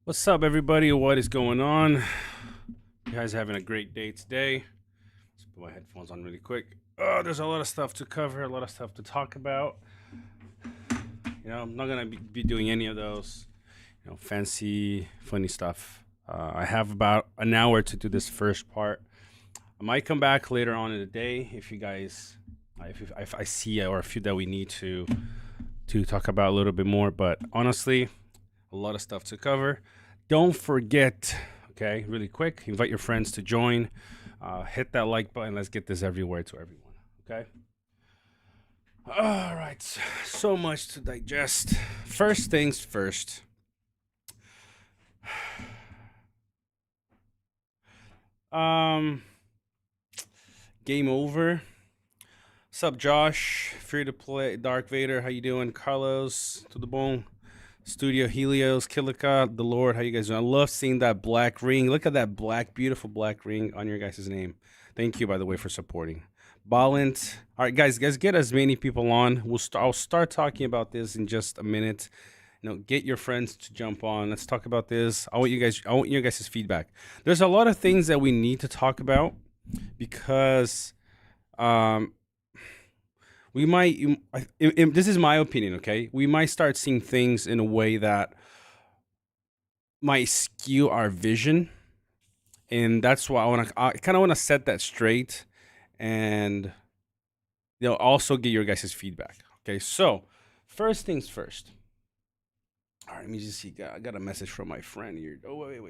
What's up, everybody? What is going on? You guys having a great day today? Let's put my headphones on really quick. Oh, there's a lot of stuff to cover, a lot of stuff to talk about. I'm not gonna be doing any of those, fancy, funny stuff. I have about an hour to do this first part. I might come back later on in the day if you guys, if I see or a few that we need to talk about a little bit more. But honestly, a lot of stuff to cover. Don't forget, okay, really quick, invite your friends to join. Hit that like button. Let's get this everywhere to everyone, okay? All right, so much to digest. First things first. Game over. What's up, Josh? Free to play. Dark Vader, how you doing? Carlos, to the bone. Studio Helios, Kilika, the Lord, how you guys doing? I love seeing that black ring. Look at that beautiful black ring on your guys' name. Thank you, by the way, for supporting. Ballant. All right, guys, get as many people on. I'll start talking about this in just a minute. Get your friends to jump on. Let's talk about this. I want you guys' feedback. There's a lot of things that we need to talk about because we might, this is my opinion, okay? We might start seeing things in a way that might skew our vision. And that's why I kind of want to set that straight and also get your guys' feedback. Okay, so first things first. All right, let me just see. I got a message from my friend here. Oh, wait.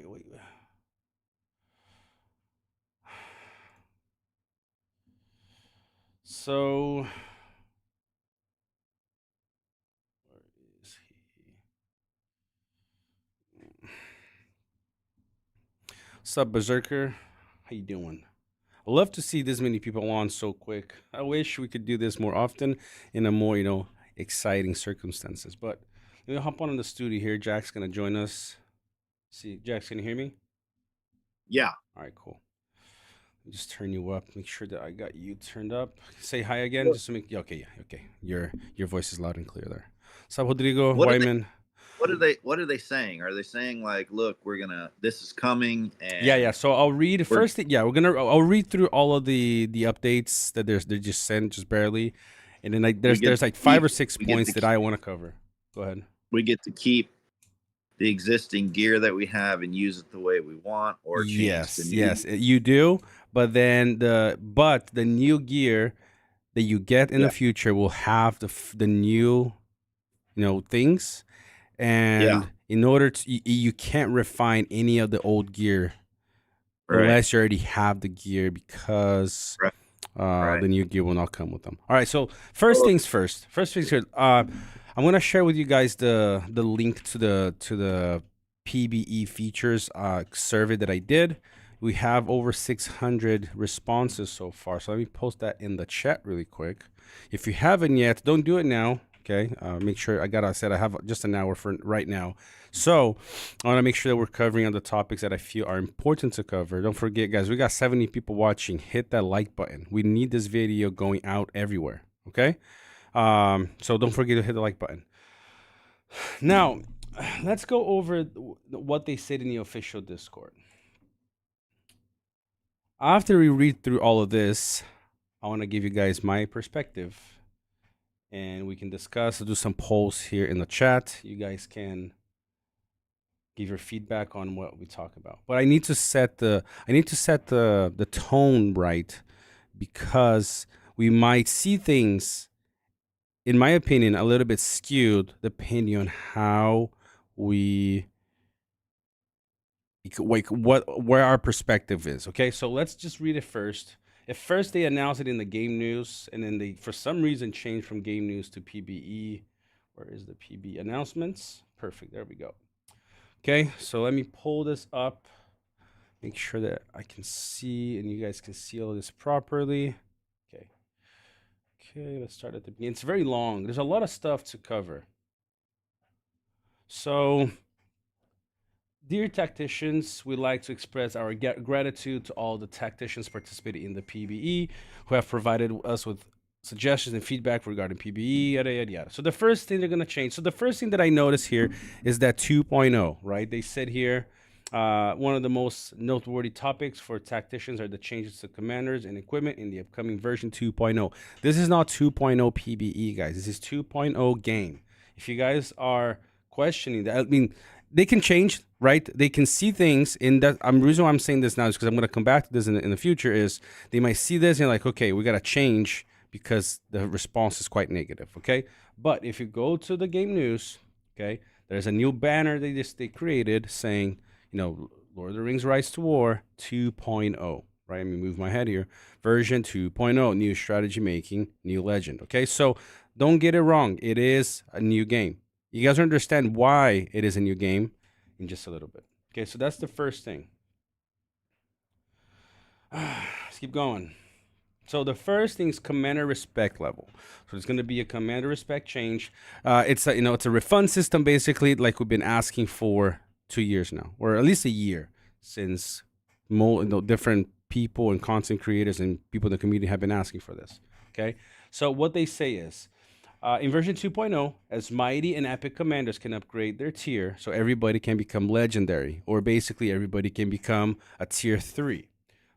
So, where is he? What's up, Berserker? How you doing? I love to see this many people on so quick. I wish we could do this more often in a more, exciting circumstances. But let me hop on in the studio here. Jack's gonna join us. See, Jack's, can you hear me? Yeah. All right, cool. Just turn you up. Make sure that I got you turned up. Say hi again, What, just to make. Okay, yeah, okay. Your voice is loud and clear there. What's up, Rodrigo what are they? Wyman? What are they saying? Are they saying like, look, this is coming, Yeah. and So I'll read we're first. Yeah, I'll read through all of the updates that they're just sent just barely, and then like we there's get to like five keep or six we get points to that keep, I want to cover. Go ahead. we get to keep the existing gear that we have and use it the way we want, or change the new. Yes, you do. But then the new gear that you get in the Yeah, future will have the new things, yeah, and in order to you can't refine any of the old gear right, unless you already have the gear because right, right. the new gear will not come with them. All right, so first Oh, things first. First things first. I'm gonna share with you guys the link to the PBE features survey that I did. We have over 600 responses so far. So let me post that in the chat really quick. If you haven't yet, don't do it now. Okay. Make sure I said I have just an hour for right now. So I want to make sure that we're covering on the topics that I feel are important to cover. Don't forget, guys, we got 70 people watching. Hit that like button. We need this video going out everywhere. Okay. So don't forget to hit the like button. Now, let's go over what they said in the official Discord. After we read through all of this, I want to give you guys my perspective and we can discuss, do some polls here in the chat. You guys can give your feedback on what we talk about. But I need to set the tone right because we might see things, in my opinion, a little bit skewed depending on how we like where our perspective is. Okay, so let's just read it first. At first, they announced it in the game news, and then they, for some reason, changed from game news to PBE. Where is the PB announcements? Perfect. There we go. Okay, so let me pull this up. Make sure that I can see and you guys can see all this properly. Okay. Okay, let's start at the beginning. It's very long. There's a lot of stuff to cover. So, dear tacticians, we'd like to express our gratitude to all the tacticians participating in the PBE who have provided us with suggestions and feedback regarding PBE, yada, yada, yada. So the first thing they're going to change. So the first thing that I notice here is that 2.0, right? They said here, one of the most noteworthy topics for tacticians are the changes to commanders and equipment in the upcoming version 2.0. This is not 2.0 PBE, guys. This is 2.0 game. If you guys are questioning that, I mean, they can change, right? They can see things in that. The reason why I'm saying this now is because I'm going to come back to this in the future. Is they might see this and like, okay, we got to change because the response is quite negative. Okay, but if you go to the game news, okay, there's a new banner they created saying, you know, Lord of the Rings Rise to War 2.0. Right? Let me move my head here. Version 2.0, new strategy making, new legend. Okay, so don't get it wrong. It is a new game. You guys understand why it is a new game in just a little bit. Okay, so that's the first thing. Let's keep going. So the first thing is commander respect level. So there's going to be a commander respect change. It's a refund system basically, like we've been asking for 2 years now, or at least a year, since different people and content creators and people in the community have been asking for this. Okay, so what they say is, in version 2.0, as mighty and epic commanders can upgrade their tier, so everybody can become legendary, or basically everybody can become a tier 3,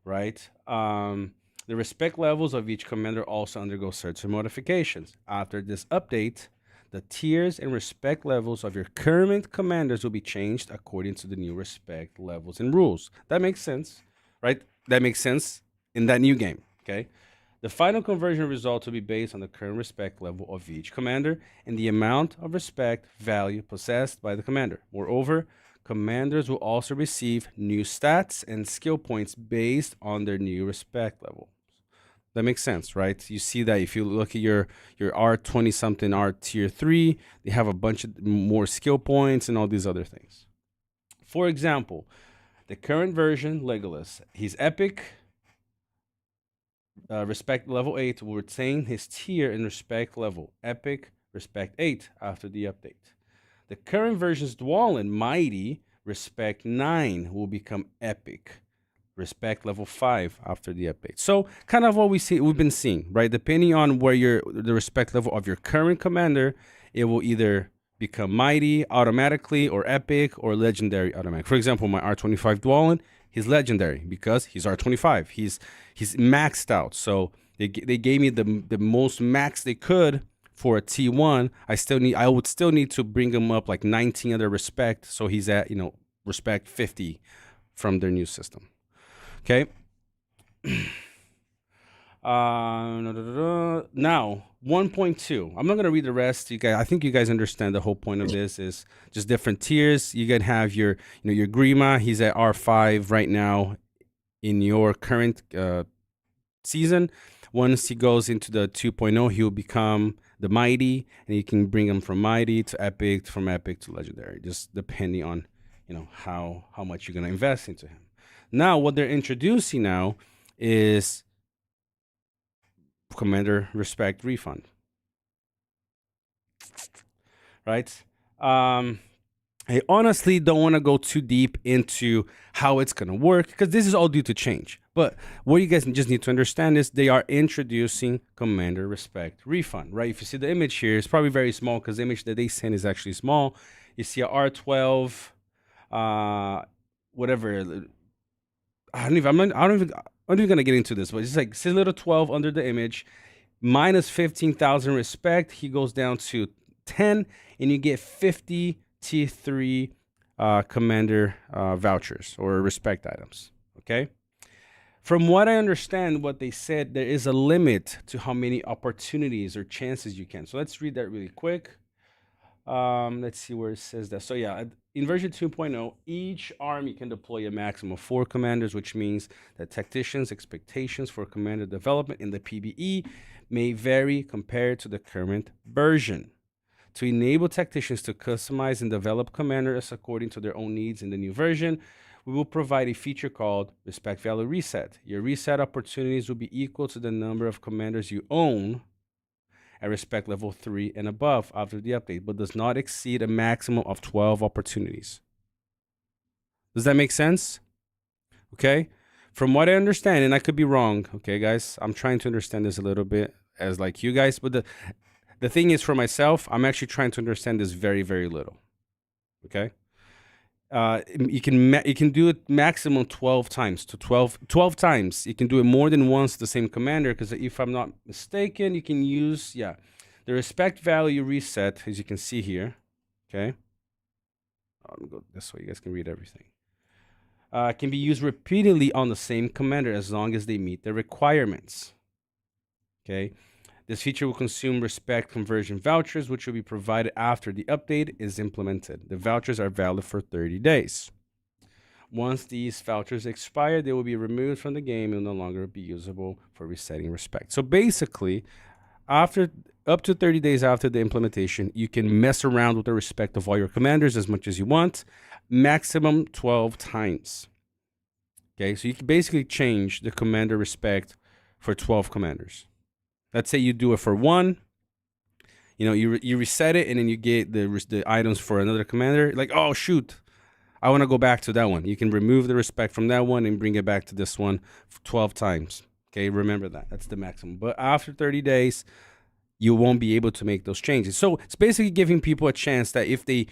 right? The respect levels of each commander also undergo certain modifications. After this update, the tiers and respect levels of your current commanders will be changed according to the new respect levels and rules. That makes sense, right? That makes sense in that new game, okay? The final conversion result will be based on the current respect level of each commander and the amount of respect value possessed by the commander. Moreover, commanders will also receive new stats and skill points based on their new respect level. That makes sense, right? You see that if you look at your R20 something, R tier 3, they have a bunch of more skill points and all these other things. For example, the current version, Legolas, he's epic. Respect level 8 will retain his tier in respect level, epic, respect 8 after the update. The current version's Dwalin, mighty, respect 9 will become epic, respect level 5 after the update. So kind of what we've been seeing, right? Depending on where the respect level of your current commander, it will either become mighty automatically or epic or legendary automatic. For example, my R25 Dwalin, he's legendary because he's R25. He's maxed out. So they gave me the most max they could for a T1. I would still need to bring him up like 19 other respect, so he's at respect 50 from their new system. Okay. Now 1.2. I'm not gonna read the rest. You guys, I think you guys understand the whole point of this is just different tiers. You can have your your Grima. He's at R5 right now in your current season. Once he goes into the 2.0, he'll become the mighty, and you can bring him from mighty to epic, from epic to legendary, just depending on how much you're gonna invest into him. Now, what they're introducing now is commander respect refund, right? I honestly don't want to go too deep into how it's going to work because this is all due to change. But what you guys just need to understand is they are introducing commander respect refund, right? If you see the image here, it's probably very small because the image that they send is actually small. You see a R12, whatever. I'm not even gonna get into this, but it's like says little 12 under the image, minus 15,000 respect. He goes down to 10, and you get 50 T3 commander vouchers or respect items. Okay. From what I understand, what they said, there is a limit to how many opportunities or chances you can. So let's read that really quick. Let's see where it says that. So yeah, in version 2.0, each army can deploy a maximum of 4 commanders, which means that tacticians' expectations for commander development in the PBE may vary compared to the current version. To enable tacticians to customize and develop commanders according to their own needs in the new version, we will provide a feature called Respect Value Reset. Your reset opportunities will be equal to the number of commanders you own at respect level 3 and above after the update, but does not exceed a maximum of 12 opportunities. Does that make sense? Okay. From what I understand, and I could be wrong, okay, guys, I'm trying to understand this a little bit. as like you guys. But the thing is, for myself, I'm actually trying to understand this very, very little. Okay. You can do it maximum 12 times to 12 times. You can do it more than once the same commander, because if I'm not mistaken, you can use, yeah, the respect value reset, as you can see here. Okay. Let me go this way. You guys can read everything. Can be used repeatedly on the same commander as long as they meet the requirements. Okay. This feature will consume respect conversion vouchers, which will be provided after the update is implemented. The vouchers are valid for 30 days. Once these vouchers expire, they will be removed from the game and will no longer be usable for resetting respect. So basically, after up to 30 days after the implementation, you can mess around with the respect of all your commanders as much as you want, maximum 12 times. Okay, so you can basically change the commander respect for 12 commanders. Let's say you do it for one, you reset it, and then you get the items for another commander. Like, oh shoot, I want to go back to that one. You can remove the respect from that one and bring it back to this one 12 times. Okay, remember that. That's the maximum. But after 30 days, you won't be able to make those changes. So it's basically giving people a chance that if they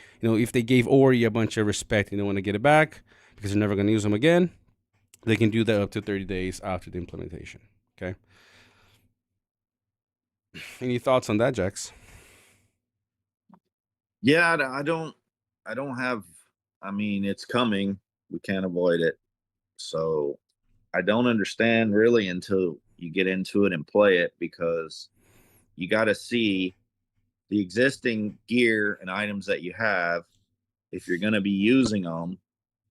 gave Ori a bunch of respect and they want to get it back because they're never going to use them again, they can do that up to 30 days after the implementation. Okay. Any thoughts on that, Jax? Yeah, I don't have. I mean, it's coming. We can't avoid it. So I don't understand really until you get into it and play it, because you got to see the existing gear and items that you have. If you're going to be using them,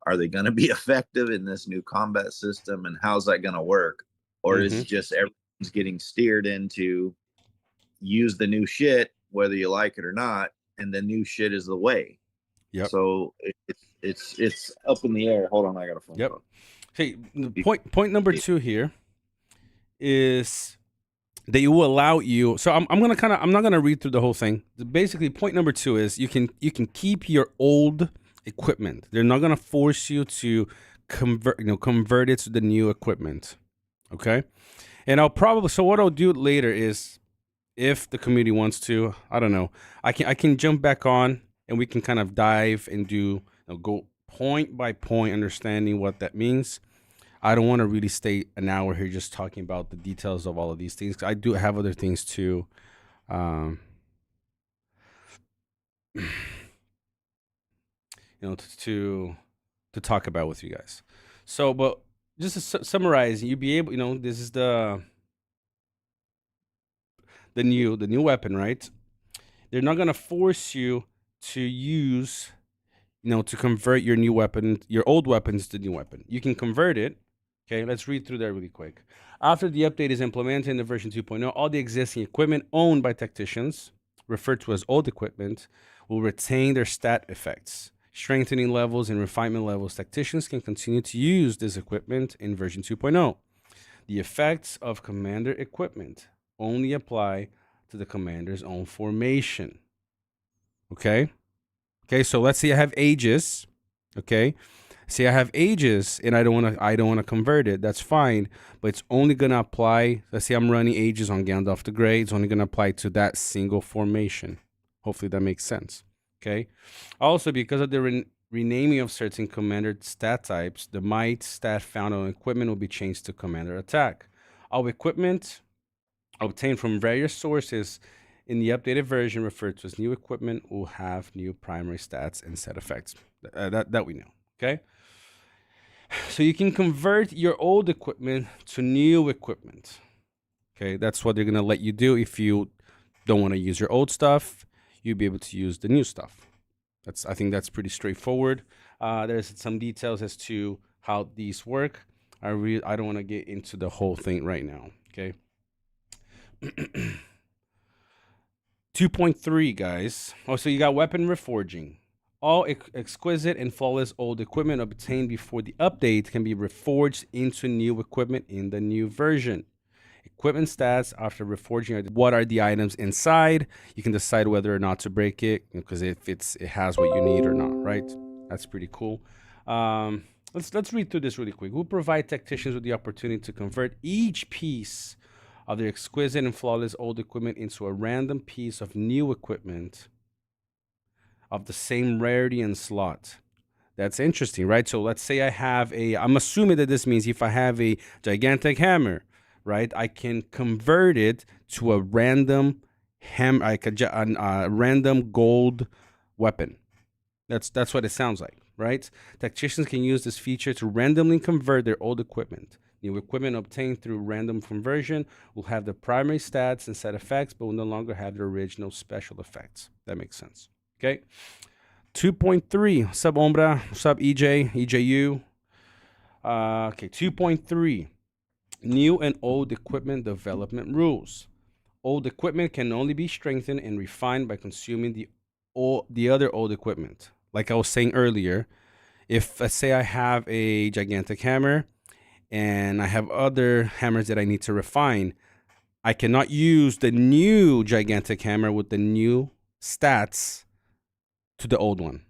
are they going to be effective in this new combat system, and how's that going to work? Or is it just everyone's getting steered into use the new shit whether you like it or not, and the new shit is the way? Yep. So it's up in the air. Hold on, I got a phone call. Okay, point number 2 here is that it will allow you. So I'm not gonna read through the whole thing. Basically, point number 2 is you can keep your old equipment. They're not gonna force you to convert it to the new equipment. Okay, and what I'll do later is, if the community wants to, I don't know, I can jump back on and we can kind of dive and do go point by point understanding what that means. I don't want to really stay an hour here just talking about the details of all of these things. I do have other things to to talk about with you guys. So, but just to summarize, you'll be able, this is the new weapon, right? They're not gonna force you to use, to convert your old weapons to new weapon. You can convert it. Okay, let's read through that really quick. After the update is implemented in the version 2.0, all the existing equipment owned by tacticians, referred to as old equipment, will retain their stat effects. Strengthening levels and refinement levels, tacticians can continue to use this equipment in version 2.0. The effects of commander equipment only apply to the commander's own formation. Okay, so let's say I have Aegis. Okay, say I have Aegis and I don't want to convert it. That's fine, but it's only gonna apply. Let's say I'm running Aegis on Gandalf the Grey. It's only gonna apply to that single formation. Hopefully that makes sense. Okay. Also, because of the renaming of certain commander stat types, the might stat found on equipment will be changed to commander attack. All equipment obtained from various sources in the updated version referred to as new equipment will have new primary stats and set effects. That we know. Okay. So you can convert your old equipment to new equipment. Okay, that's what they're gonna let you do. If you don't want to use your old stuff, you'll be able to use the new stuff. I think that's pretty straightforward. There's some details as to how these work. I don't want to get into the whole thing right now. Okay. 2.3, guys. Oh, so you got weapon reforging. All exquisite and flawless old equipment obtained before the update can be reforged into new equipment in the new version. Equipment stats after reforging what are the items inside. You can decide whether or not to break it, because if it has what you need or not, right? That's pretty cool. Let's read through this really quick. We'll provide tacticians with the opportunity to convert each piece of their exquisite and flawless old equipment into a random piece of new equipment of the same rarity and slot. That's interesting, right? So let's say I'm assuming that this means if I have a gigantic hammer, right, I can convert it to a random random gold weapon. That's what it sounds like, right? Tacticians can use this feature to randomly convert their old equipment. New equipment obtained through random conversion will have the primary stats and set effects, but will no longer have the original special effects. That makes sense. Okay. 2.3. Sub Ombra. Sub EJ. EJU. Okay. 2.3. New and old equipment development rules. Old equipment can only be strengthened and refined by consuming the other old equipment. Like I was saying earlier, if let's say I have a gigantic hammer and I have other hammers that I need to refine, I cannot use the new gigantic hammer with the new stats to the old one.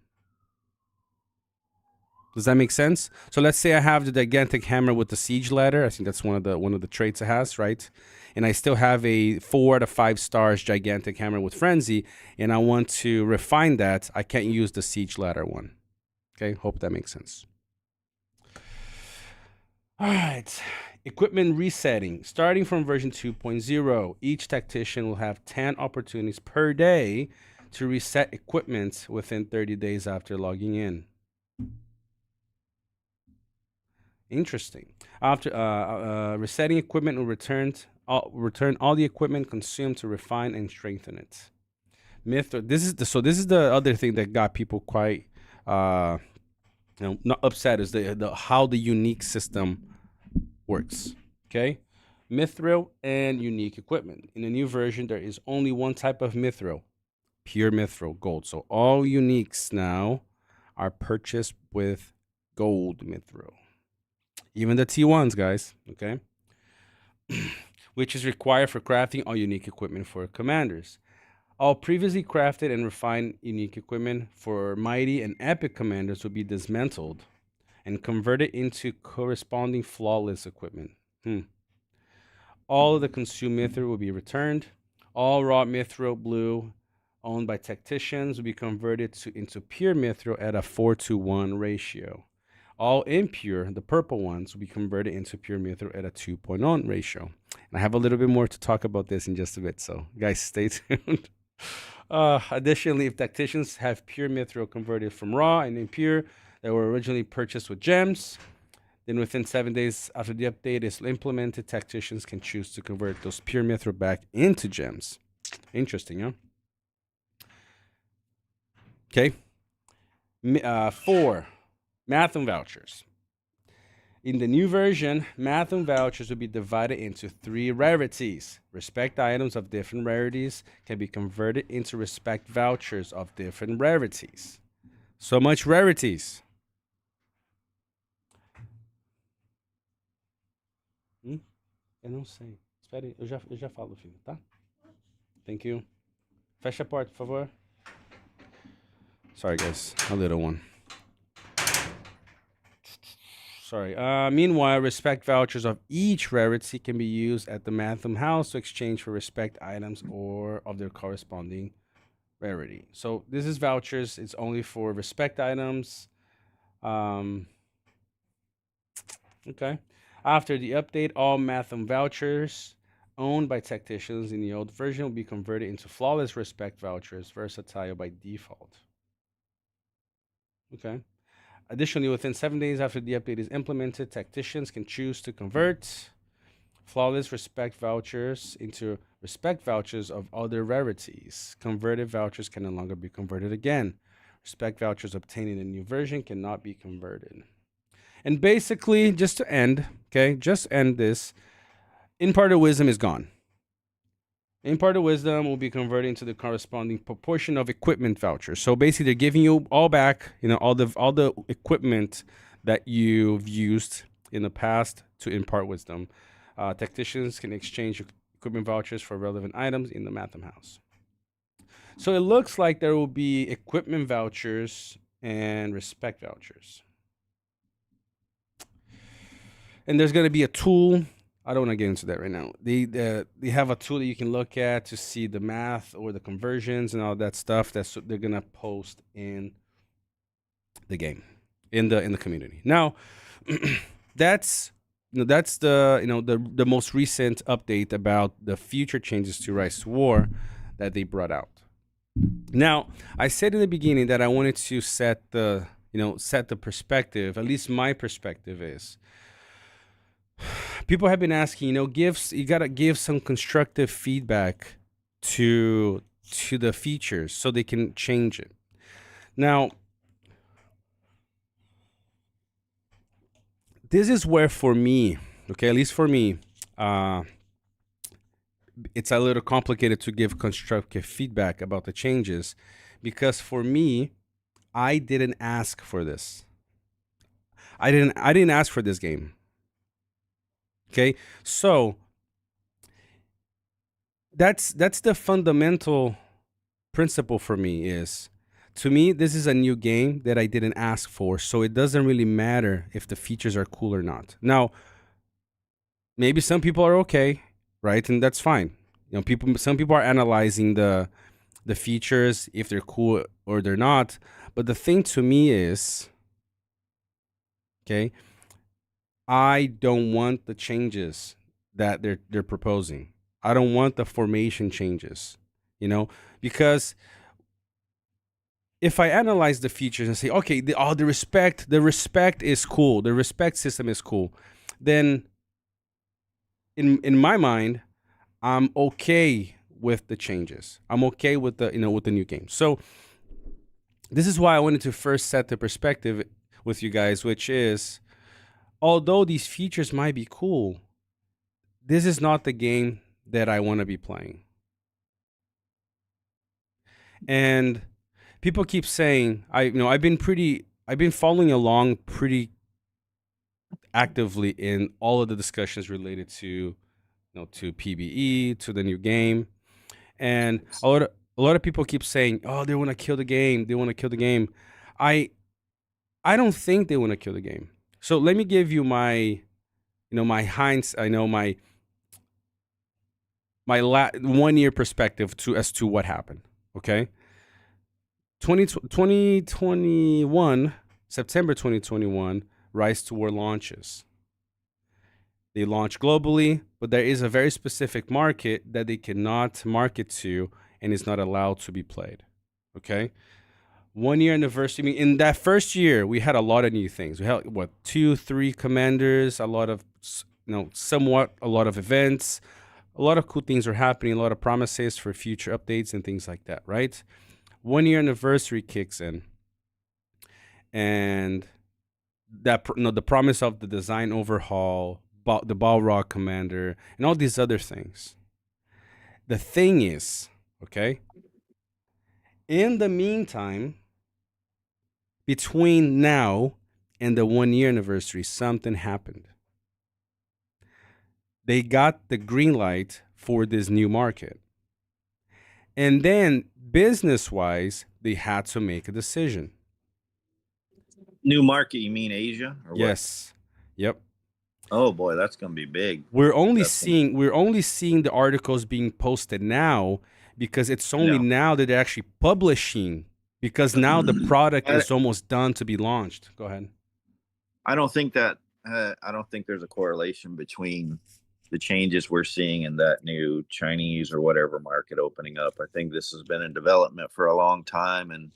Does that make sense? So let's say I have the gigantic hammer with the siege ladder. I think that's one of the traits it has, right? And I still have a 4 out of 5 stars gigantic hammer with frenzy, and I want to refine that. I can't use the siege ladder one. Okay, hope that makes sense. All right, equipment resetting. Starting from version 2.0, each tactician will have 10 opportunities per day to reset equipment within 30 days after logging in. Interesting. After resetting equipment will return all the equipment consumed to refine and strengthen it. Mithril. This is the other thing that got people quite not upset, is the how the unique system works. Okay, Mithril and unique equipment. In the new version, there is only one type of Mithril, pure Mithril, gold. So all uniques now are purchased with gold Mithril. Even the T1s, guys, okay? Which is required for crafting all unique equipment for commanders. All previously crafted and refined unique equipment for mighty and epic commanders will be dismantled and converted into corresponding flawless equipment. All of the consumed mithril will be returned. All raw mithril blue owned by tacticians will be converted into pure mithril at a 4:1 ratio. All impure, the purple ones, will be converted into pure mithril at a 2.0 ratio. And I have a little bit more to talk about this in just a bit, so guys, stay tuned. Additionally, if tacticians have pure mithril converted from raw and impure that were originally purchased with gems, then within 7 days after the update is implemented, tacticians can choose to convert those pure mithril back into gems. Interesting, huh? Okay. 4. Mathum vouchers. In the new version, Mathum vouchers will be divided into 3 rarities. Respect items of different rarities can be converted into respect vouchers of different rarities. So much rarities. Eu não sei. Espere, eu já falo, filho, tá? Thank you. Fecha a porta, por favor. Sorry, guys. A little one. Sorry. Meanwhile, respect vouchers of each rarity can be used at the Mathum house to exchange for respect items or of their corresponding rarity. So this is vouchers. It's only for respect items. Okay. After the update, all Mathum vouchers owned by tacticians in the old version will be converted into flawless respect vouchers, versatile by default. Okay. Additionally, within 7 days after the update is implemented, tacticians can choose to convert flawless respect vouchers into respect vouchers of other rarities. Converted vouchers can no longer be converted again. Respect vouchers obtained in a new version cannot be converted. And basically, just to end, okay, just end this, imparted wisdom is gone. Imparted wisdom will be converted into the corresponding proportion of equipment vouchers. So basically, they're giving you all back, all the equipment that you've used in the past to impart wisdom. Tacticians can exchange equipment vouchers for relevant items in the Mathum house. So it looks like there will be equipment vouchers and respect vouchers. And there's going to be a tool I don't want to get into that right now. They have a tool that you can look at to see the math or the conversions and all that stuff. That's what they're gonna post in the game, in the community. Now, that's that's the most recent update about the future changes to Rise to War that they brought out. Now, I said in the beginning that I wanted to set the perspective. At least my perspective is, people have been asking, you gotta give some constructive feedback to the features so they can change it. Now, this is where, for me, okay, at least for me, it's a little complicated to give constructive feedback about the changes, because for me, I didn't ask for this. I didn't ask for this game. Okay, so that's the fundamental principle for me. Is, to me, this is a new game that I didn't ask for, so it doesn't really matter if the features are cool or not. Now, maybe some people are okay, right, and that's fine. Some people are analyzing the features, if they're cool or they're not. But the thing to me is, okay, I don't want the changes that they're proposing. I don't want the formation changes, because if I analyze the features and say, okay, the respect is cool, the respect system is cool, then in my mind, I'm okay with the changes. I'm okay with the new game. So this is why I wanted to first set the perspective with you guys, which is, although these features might be cool, this is not the game that I want to be playing. And people keep saying, I've been following along pretty actively in all of the discussions related to to PBE, to the new game. And a lot of people keep saying, oh, they want to kill the game. They want to kill the game. I don't think they want to kill the game. So let me give you my, my hindsight. I know my 1 year perspective as to what happened. Okay, 2021, September 2021, Rise to War launches. They launch globally, but there is a very specific market that they cannot market to and is not allowed to be played. Okay? 1 year anniversary. I mean, in that first year, we had a lot of new things. We had, 2, 3 commanders, a lot of, somewhat a lot of events. A lot of cool things are happening, a lot of promises for future updates and things like that, right? 1 year anniversary kicks in. And that the promise of the design overhaul, the Balrog commander, and all these other things. The thing is, okay, in the meantime, between now and the 1 year anniversary, something happened. They got the green light for this new market. And then, business-wise, they had to make a decision. New market, you mean Asia? Or yes. What? Yep. Oh boy, that's gonna be big. We're only seeing the articles being posted now because it's only now that they're actually publishing, because now the product is almost done to be launched. Go ahead. I don't think there's a correlation between the changes we're seeing in that new Chinese or whatever market opening up. I think this has been in development for a long time, and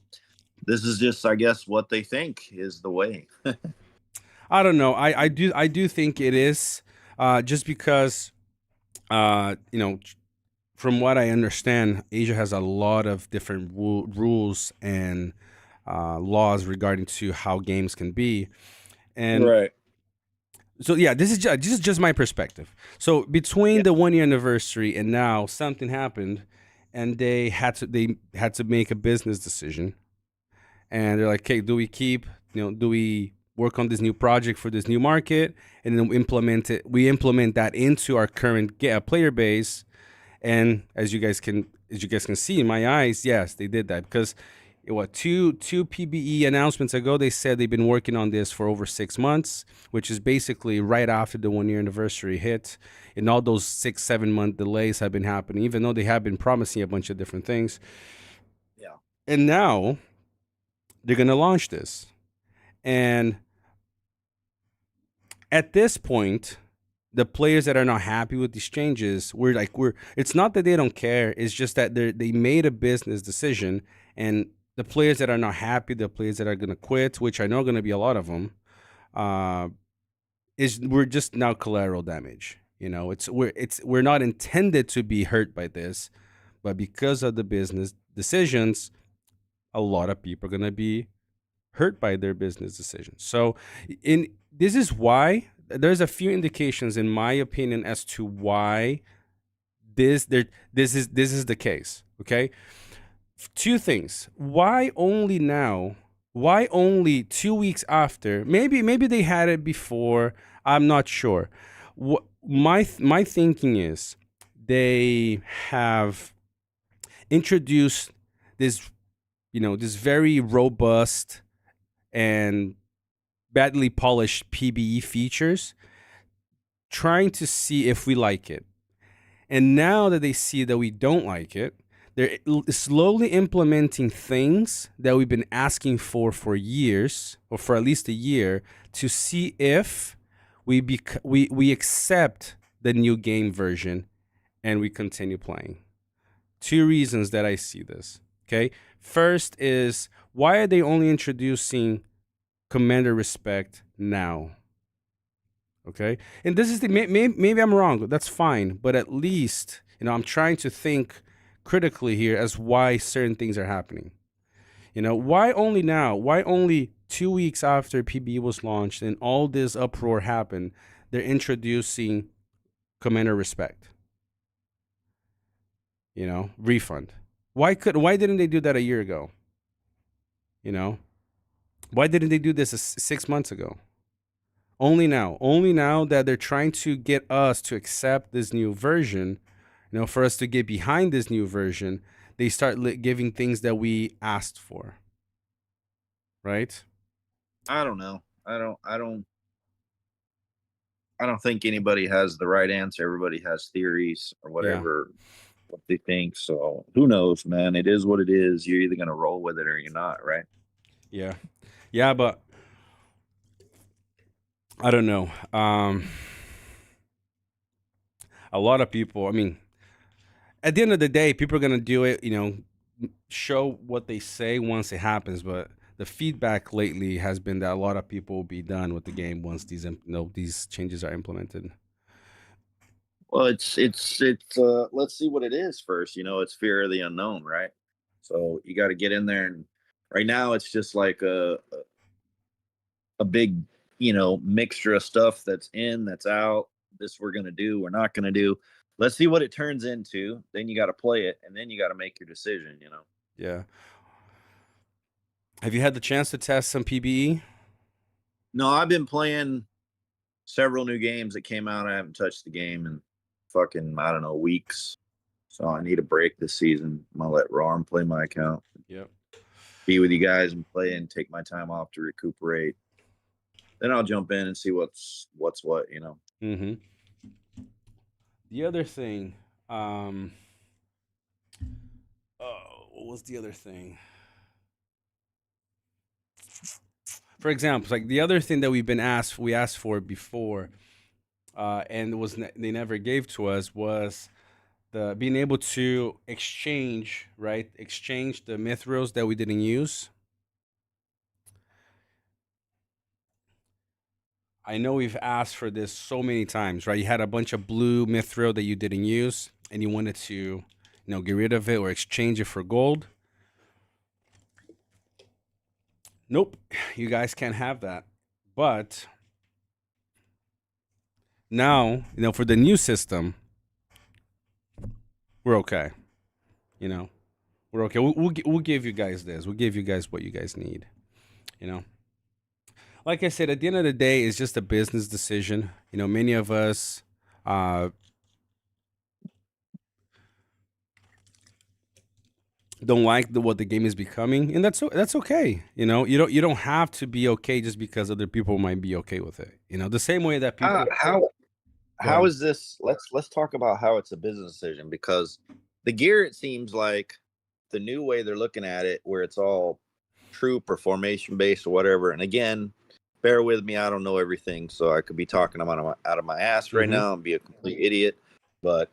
this is just, I guess, what they think is the way. I don't know. I do think it is, just because, from what I understand, Asia has a lot of different rules and laws regarding to how games can be, and right. So yeah, this is just my perspective. So between the 1 year anniversary and now, something happened, and they had to make a business decision, and they're like, okay, do we work on this new project for this new market, and then we implement that into our current player base. And as you guys can see in my eyes, yes, they did that, because what, two PBE announcements ago, they said they've been working on this for over 6 months, which is basically right after the 1 year anniversary hit. And all those 6 7 month delays have been happening, even though they have been promising a bunch of different things. Yeah. And now they're gonna launch this. And at this point, the players that are not happy with these changes, we're it's not that they don't care, it's just that they made a business decision. And the players that are not happy, the players that are going to quit, which I know are going to be a lot of them, uh is we're just now collateral damage. We're not intended to be hurt by this, but because of the business decisions, a lot of people are going to be hurt by their business decisions. So in this is why there's a few indications, in my opinion, as to why this is the case. Okay, two things. Why only now? Why only 2 weeks after? Maybe they had it before. I'm not sure. What my thinking is, they have introduced this, this very robust and badly polished PBE features, trying to see if we like it. And now that they see that we don't like it, they're slowly implementing things that we've been asking for years, or for at least a year, to see if we accept the new game version and we continue playing. Two reasons that I see this. Okay, first is, why are they only introducing commander respect now? Okay, and this is maybe I'm wrong. That's fine, but at least I'm trying to think critically here as why certain things are happening. Why only now? Why only 2 weeks after PBE was launched and all this uproar happened, they're introducing commander respect? Refund. Why didn't they do that a year ago? Why didn't they do this 6 months ago? Only now that they're trying to get us to accept this new version, for us to get behind this new version, they start giving things that we asked for. Right? I don't know. I don't think anybody has the right answer. Everybody has theories or whatever, what they think. So who knows, man? It is what it is. You're either gonna roll with it or you're not, right? Yeah. Yeah, but I don't know. A lot of people, I mean, at the end of the day, people are going to do it, show what they say once it happens. But the feedback lately has been that a lot of people will be done with the game once these changes are implemented. Well, it's let's see what it is first. It's fear of the unknown, right? So you got to get in there, and right now it's just like a big, mixture of stuff that's in, that's out. This we're gonna do, we're not gonna do. Let's see what it turns into. Then you got to play it, and then you got to make your decision. Yeah. Have you had the chance to test some PBE? No, I've been playing several new games that came out. I haven't touched the game in fucking, I don't know, weeks. So I need a break this season. I'm gonna let Ron play my account. Yep. Be with you guys and play and take my time off to recuperate. Then I'll jump in and see what's what. Mm-hmm. The other thing, what was the other thing? For example, like the other thing that we asked for before, and they never gave to us, was the being able to exchange the mithrils that we didn't use. I know we've asked for this so many times, right? You had a bunch of blue mithril that you didn't use, and you wanted to, get rid of it or exchange it for gold. Nope, you guys can't have that. But now, for the new system, we're okay. We're okay. We'll give you guys this. We'll give you guys what you guys need. Like I said, at the end of the day, it's just a business decision. Many of us, don't like what the game is becoming, and that's okay. You don't have to be okay just because other people might be okay with it. The same way that How people. how Go how ahead. is this? Let's talk about how it's a business decision, because the gear, it seems like the new way they're looking at it, where it's all troop or formation based or whatever. And again, bear with me, I don't know everything, so I could be talking out of my ass right Mm-hmm. now and be a complete idiot. But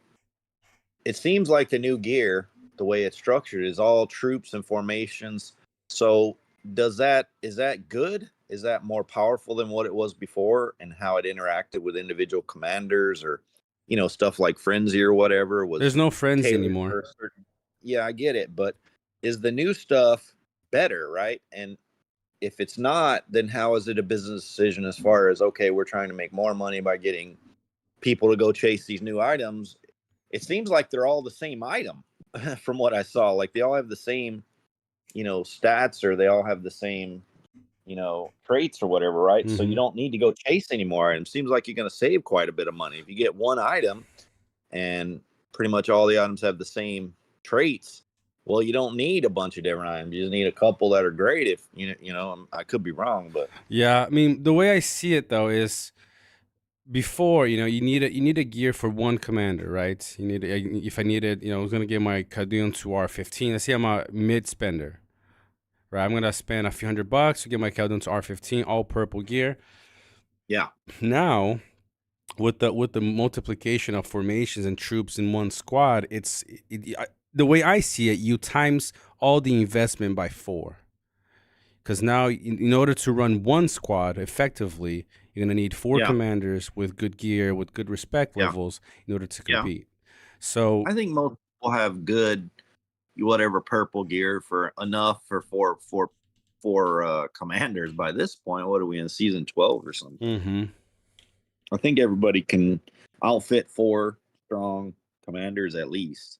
it seems like the new gear, the way it's structured, is all troops and formations. So is that good? Is that more powerful than what it was before, and how it interacted with individual commanders, or stuff like frenzy or whatever There's was no friends tailored anymore. for a certain. Yeah, I get it, but is the new stuff better, right? And if it's not, then how is it a business decision, as far as, okay, we're trying to make more money by getting people to go chase these new items? It seems like they're all the same item from what I saw. Like they all have the same, stats, or they all have the same, traits or whatever, right? So you Mm-hmm. don't need to go chase anymore. And it seems like you're going to save quite a bit of money if you get one item and pretty much all the items have the same traits. Well, you don't need a bunch of different items. You just need a couple that are great. If I could be wrong, but Yeah, I mean, the way I see it though is before, you need a gear for one commander, right? If I needed, I was gonna get my Khadun to R15. Let's say I'm a mid spender, right? I'm gonna spend a few $100 to get my Khadun to R15, all purple gear. yeah, Now, with the multiplication of formations and troops in one squad, the way I see it, you times all the investment by four. Because now, in order to run one squad effectively, you're going to need four yeah, commanders with good gear, with good respect yeah, levels in order to yeah. compete. So, I think most people have good whatever purple gear for enough for commanders by this point. What are we in, season 12 or something? hmm I think everybody can outfit 4 strong commanders at least.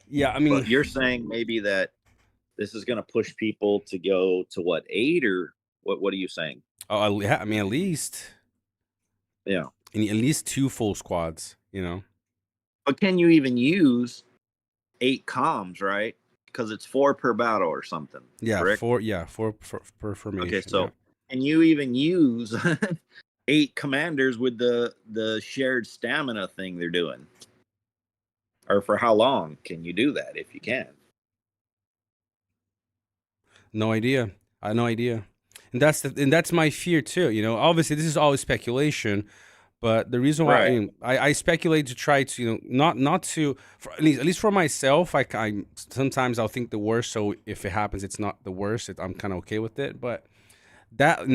yeah, I mean, But you're saying maybe that this is going to push people to go to what, 8, or what are you saying? yeah, I mean, Yeah. at least two full squads. But can you even use 8 comms, right? Because it's 4 per battle or something, Yeah, correct? four per Okay, formation. Yeah. so can you even use 8 commanders with the shared stamina thing they're doing? Or for how long can you do that, if you can? No idea. I have no idea. And that's my fear too. Obviously this is always speculation, but the reason why I, Right. mean, I speculate to try to not to for, at least for myself. I sometimes I'll think the worst. So if it happens, it's not the worst. I'm kind of okay with it. But that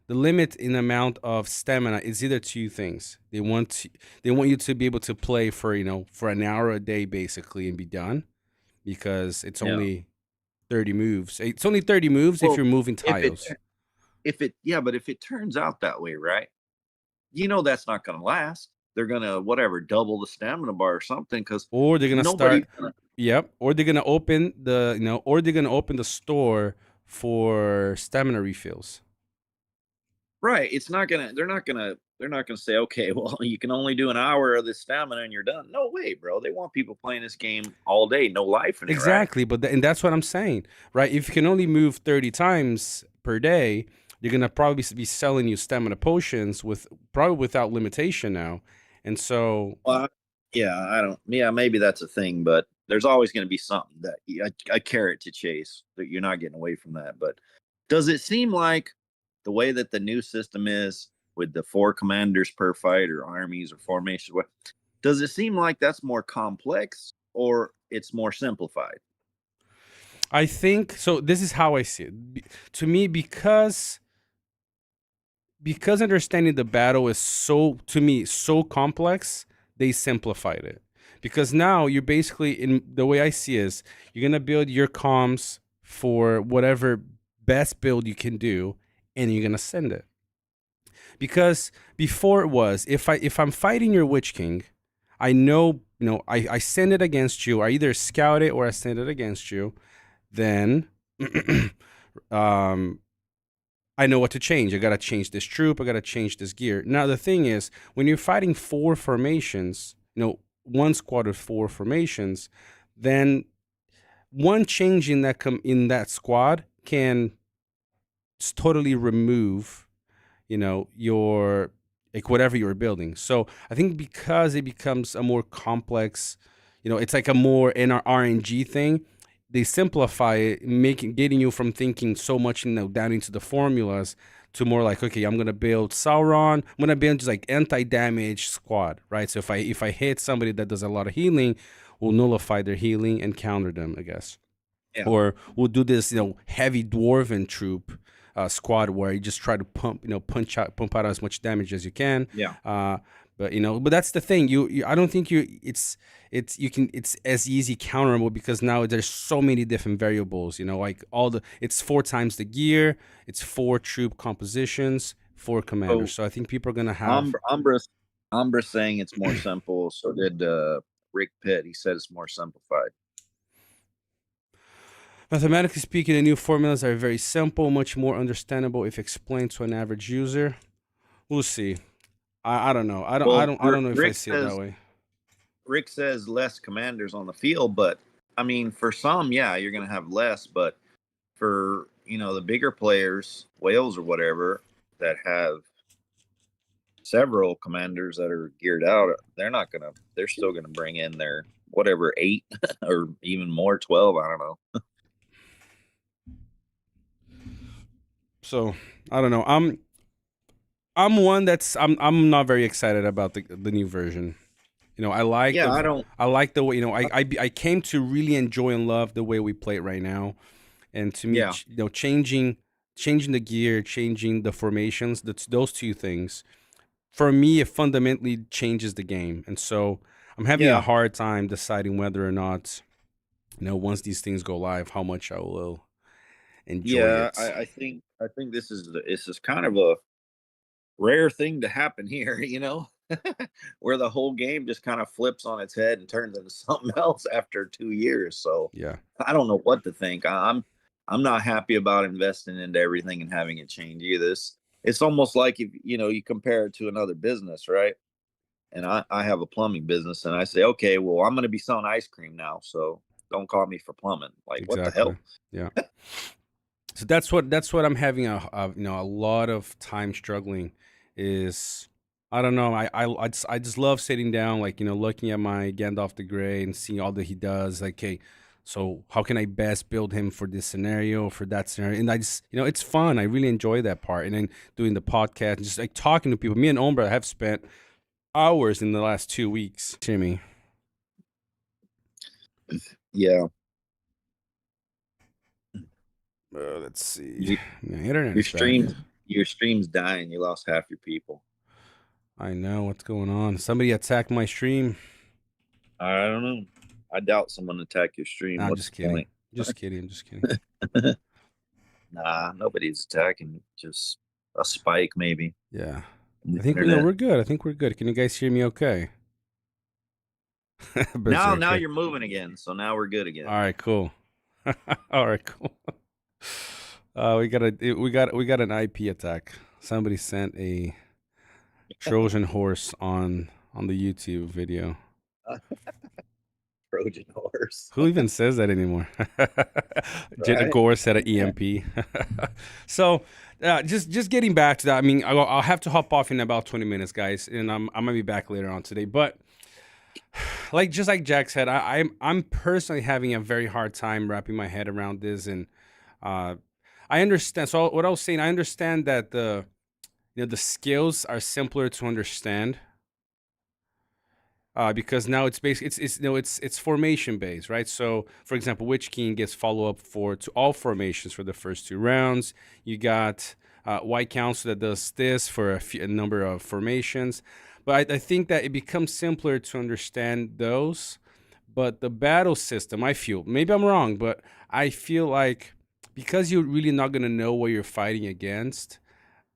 the limit in amount of stamina is either two things. They want you to be able to play for an hour a day basically and be done because it's Yeah. only 30 moves. It's only 30 moves if Well, you're moving if it tiles. yeah, but if it turns out that way, right? That's not going to last. They're going to whatever double the stamina bar or something, because Or they're gonna nobody's start. gonna, Yep. Or they're gonna open the store for stamina refills. right. It's not gonna. They're not gonna say, okay, well, you can only do an hour of this stamina and you're done. No way, bro. They want people playing this game all day, no life in it, right? Exactly. And that's what I'm saying, right? If you can only move 30 times per day, you're gonna probably be selling you stamina potions with probably without limitation now. And so Well, yeah, I don't. Yeah, maybe that's a thing, but there's always going to be something that a carrot to chase. That you're not getting away from that. But does it seem like the way that the new system is, with the 4 commanders per fight, or armies or formations? Does it seem like that's more complex, or it's more simplified? I think so. This is how I see it. To me, because understanding the battle is so to me so complex, they simplified it. Because now you're basically in the way I see is you're gonna build your comms for whatever best build you can do, and you're gonna send it. Because before it was if I'm fighting your Witch King, I know I send it against you. I either scout it or I send it against you. Then um I know what to change. I gotta change this troop. I gotta change this gear. Now the thing is, when you're fighting four formations, one squad with four formations, then one change in that squad can totally remove, your, like, whatever you're building. So I think because it becomes a more complex, it's like a more in our RNG thing. They simplify it, getting you from thinking so much, down into the formulas, to more like, okay, I'm gonna build Sauron. I'm gonna build just like anti-damage squad, right? So if I hit somebody that does a lot of healing, we'll nullify their healing and counter them, I guess. Yeah. Or we'll do this, heavy dwarven troop squad where you just try to pump out as much damage as you can. Yeah. But that's the thing. I don't think it's as easy counterable, because now there's so many different variables. Like it's 4 times the gear, it's 4 troop compositions, 4 commanders. So So I think people are gonna have. Umbra's saying it's more simple. So did Rick Pitt. He said it's more simplified. Mathematically speaking, the new formulas are very simple, much more understandable if explained to an average user. We'll see. I don't know. Well, I don't know if I Rick see it that says way. Rick says less commanders on the field, but I mean, for some, yeah, you're going to have less, but for the bigger players, whales or whatever, that have several commanders that are geared out, they're still gonna bring in their whatever 8 or even more 12. I don't know. So I don't know. I'm one that's I'm not very excited about the new version. I like Yeah, the I don't. I like the way, I came to really enjoy and love the way we play it right now. And to me, Yeah, changing the gear, changing the formations, that's those two things. For me, it fundamentally changes the game. And so I'm having a yeah, hard time deciding whether or not, once these things go live, how much I will enjoy yeah. it. I think this is kind of a rare thing to happen here. Where the whole game just kind of flips on its head and turns into something else after 2 years. So Yeah, I don't know what to think. I'm not happy about investing into everything and having it change either. It's almost like if you compare it to another business, right? And I have a plumbing business, and I say, okay, well, I'm going to be selling ice cream now, so don't call me for plumbing. Like, what the exactly. hell? Yeah. So that's what I'm having a lot of time struggling is. I don't know. I just love sitting down, like, looking at my Gandalf the Grey and seeing all that he does. Like, hey, so how can I best build him for this scenario, for that scenario? And I just, it's fun. I really enjoy that part. And then doing the podcast and just like talking to people. Me and Ombra have spent hours in the last 2 weeks. Timmy, Yeah, let's see. you, My internet your is back. stream's dying. You lost half your people. I know what's going on. Somebody attacked my stream. I don't know. I doubt someone attacked your stream. Nah, I'm What's just the kidding. point? Just kidding. I'm just kidding. Nah, nobody's attacking. Just a spike, maybe, Yeah. in I the think internet. we're good. I think we're good. Can you guys hear me okay? Now Berserker. you're moving again, so now we're good All again. right, cool. All right, cool. We got an IP attack. Somebody sent a Trojan horse on the YouTube video. Trojan horse, Who even says that anymore? Jenna right? Gore said an EMP. So, just getting back to that. I mean, I'll have to hop off in about 20 minutes, guys, and I'm gonna be back later on today. But just like Jack said, I'm personally having a very hard time wrapping my head around this, and uh, I understand. So what I was saying, I understand that the skills are simpler to understand, because now it's basically it's formation based, right? So for example, Witch King gets follow up to all formations for the first 2 rounds. You got White Council that does this for a number of formations, but I think that it becomes simpler to understand those. But the battle system, I feel, maybe I'm wrong, but I feel like because you're really not gonna know what you're fighting against,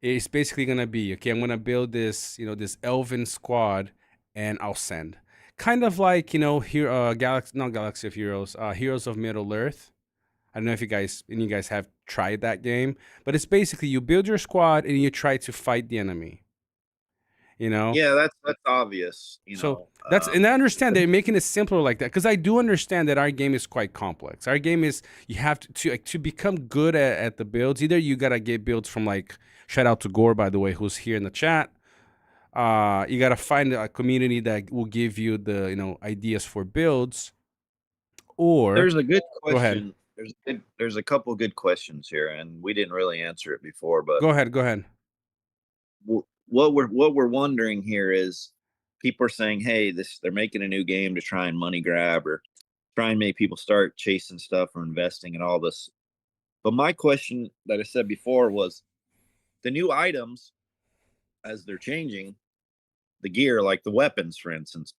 it's basically gonna be, okay, I'm gonna build this elven squad, and I'll send. Kind of like, here, Galaxy, not Galaxy of Heroes, Heroes of Middle Earth. I don't know if you guys have tried that game, but it's basically you build your squad and you try to fight the enemy. you know. Yeah, that's obvious. So that's, and I understand they're making it simpler like that, because I do understand that our game is quite complex. Our game is, you have to become good at the builds. Either you gotta get builds from, like, shout out to Gore, by the way, who's here in the chat. You gotta find a community that will give you the, ideas for builds. Or there's a good go ahead, question. There's a couple good questions here, and we didn't really answer it before. But go ahead. what we're wondering here is, people are saying, hey, they're making a new game to try and money grab, or try and make people start chasing stuff or investing and all this. But my question that I said before was, the new items, as they're changing the gear, like the weapons, for instance,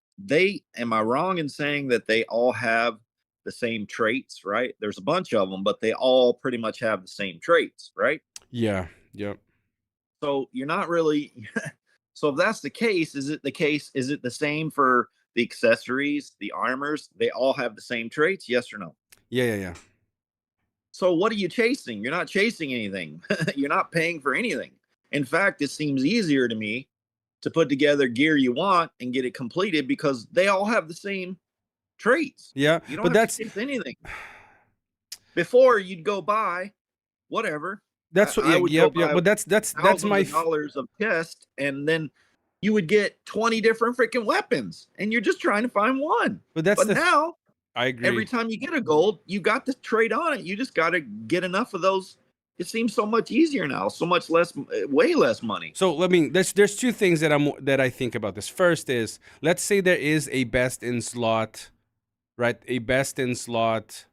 am I wrong in saying that they all have the same traits, right? There's a bunch of them, but they all pretty much have the same traits, right? Yeah. Yep. So you're not really. So if that's the case, is it the same for the accessories, the armors? They all have the same traits, yes or no? Yeah. So what are you chasing? You're not chasing anything. You're not paying for anything. In fact, it seems easier to me to put together gear you want and get it completed, because they all have the same traits. Yeah, You don't but have that's to chase anything. Before, you'd go buy whatever. that's what. I Yeah, would go yep. buy But that's thousands my. of dollars of chest, and then you would get 20 different freaking weapons, and you're just trying to find one. But that's But the. now, I agree. every time you get a gold, you got the trade on it. You just got to get enough of those. It seems so much easier now, so much less, way less money. So let me. There's two things that I think about this. First is, let's say there is a best in slot, right? A best in slot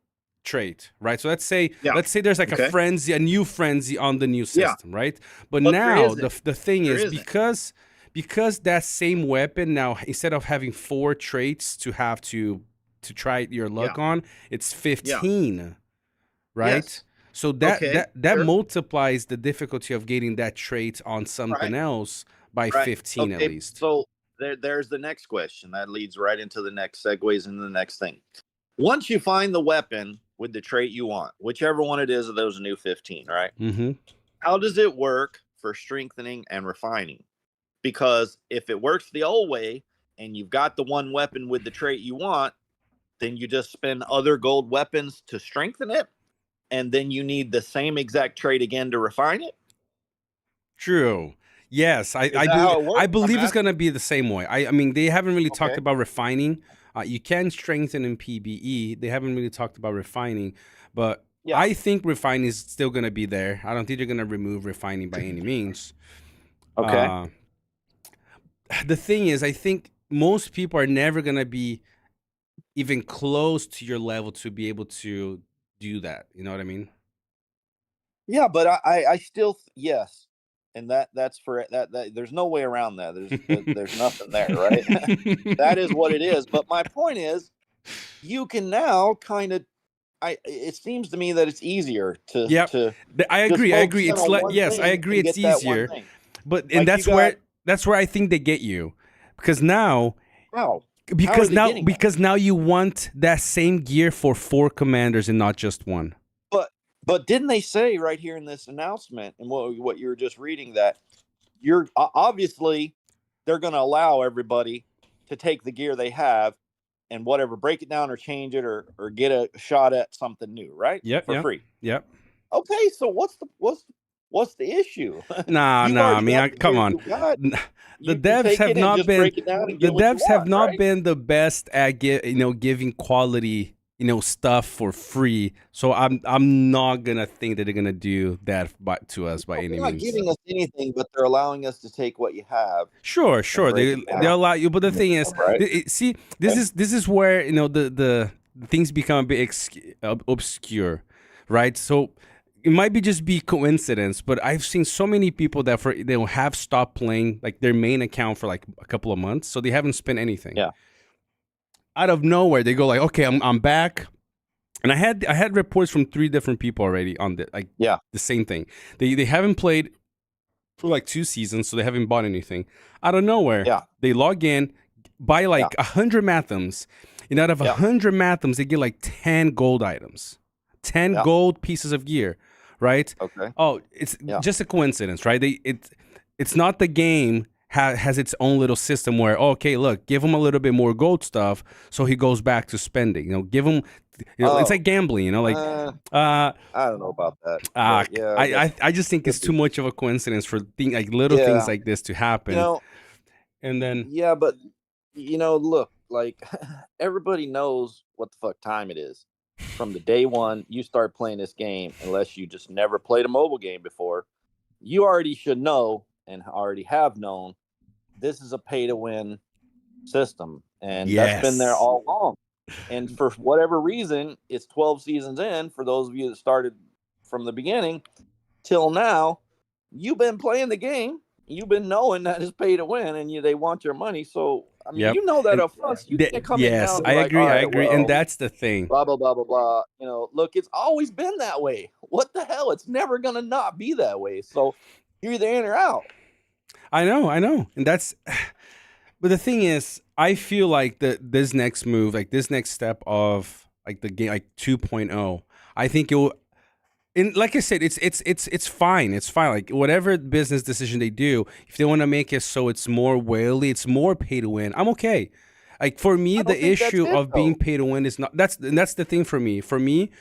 trait, right? So let's say there's like a new frenzy on the new system, right? But now the thing is, because that same weapon now, instead of having 4 traits to have to try your luck on, it's 15, right? Yes. So that multiplies the difficulty of getting that trait on something else by 15 at least. So there's the next question that leads right into the next, segues into the next thing. Once you find the weapon with the trait you want, whichever one it is of those new 15, right? Mm-hmm. How does it work for strengthening and refining? Because if it works the old way and you've got the one weapon with the trait you want, then you just spend other gold weapons to strengthen it, and then you need the same exact trait again to refine it. True. Yes, I believe it's gonna be the same way. I mean, they haven't really talked about refining. You can strengthen in PBE. They haven't really talked about refining, but I think refining is still gonna be there. I don't think they're gonna remove refining by any means. Okay. The thing is, I think most people are never gonna be even close to your level to be able to do that. You know what I mean? Yeah, but I still, yes. And that's for that there's no way around that. There's nothing there, right? That is what it is. But my point is, you can now kind of, it seems to me that it's easier to I agree. It's yes, I agree, it's easier. But and that's where I think they get you. Because now because now you want that same gear for 4 commanders and not just 1. But didn't they say right here in this announcement, and what you were just reading, that you're obviously they're going to allow everybody to take the gear they have and whatever, break it down or change it or get a shot at something new, right? For free. Yep. Okay, so what's the issue? Nah, I mean, come on. The devs have not been been the best at giving quality stuff for free. So I'm not gonna think that they're gonna do that to us by any means. They're not giving us anything, but they're allowing us to take what you have. Sure. They allow you, but the thing is, see, this is where the things become a bit obscure, right? So it might just be coincidence, but I've seen so many people that they'll have stopped playing like their main account for like a couple of months, so they haven't spent anything. Yeah. Out of nowhere, they go like, "Okay, I'm back," and I had reports from 3 different people already on the same thing. They haven't played for like 2 seasons, so they haven't bought anything. Out of nowhere, they log in, buy like 100 mathams, and out of 100 mathams, they get like 10 gold items, 10 gold pieces of gear, right? Okay. Oh, it's just a coincidence, right? It's not the game has its own little system where, okay, look, give him a little bit more gold stuff, so he goes back to spending. Give him, it's Oh, like gambling. Uh, I don't know about that, but yeah, I guess I just think it's could too be. much of a coincidence for like little things Yeah, like this to you happen, know, and then yeah, but look, like everybody knows what the fuck time it is. From the day one you start playing this game, unless you just never played a mobile game before, you already should know and already have known this is a pay to win system, and that's been there yes, all along. And for whatever reason, it's 12 seasons in. For those of you that started from the beginning till now, you've been playing the game. You've been knowing that it's pay to win, and they want your money. So I mean, yep, you know that and up front. You can't come in now yes, and be I like, "All agree, right, and well, that's the thing. blah blah blah blah blah." Look, it's always been that way. What the hell? It's never gonna not be that way. So you're either in or out. I know, and that's. But the thing is, I feel like this next move, like this next step of like the game, like 2.0, I think it will. And like I said, it's fine. It's fine. Like whatever business decision they do, if they want to make it so it's more whaley, it's more pay to win. I'm okay. Like for me, I don't the think that's issue it of being though. pay to win is not that's the thing for me. For me,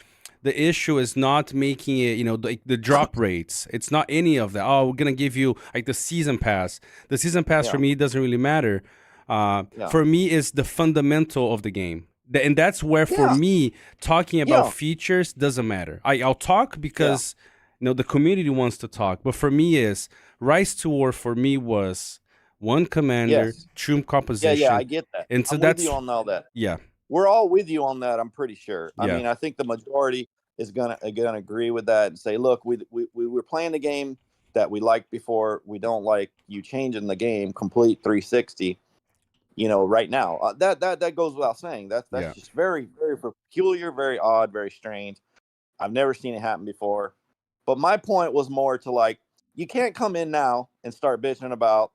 the issue is not making it, like the drop rates. It's not any of that. Oh, we're gonna give you like the season pass. The season pass for Yeah, me doesn't really matter. yeah, For me, is the fundamental of the game. And that's where, for yeah, me, talking about yeah, features doesn't matter. I'll talk yeah. because the community wants to talk. But for me, is Rise to War for me was one commander, Yes. true Yeah, yeah, composition, I get that. and so I'm with you that's on all that. yeah, We're all with you on that. I'm pretty sure. I yeah, mean, I think the majority is gonna agree with that and say, look, we were playing the game that we liked before. We don't like you changing the game complete 360. Right now, that goes without saying. That's yeah. just very very peculiar, very odd, very strange. I've never seen it happen before. But my point was more to like, you can't come in now and start bitching about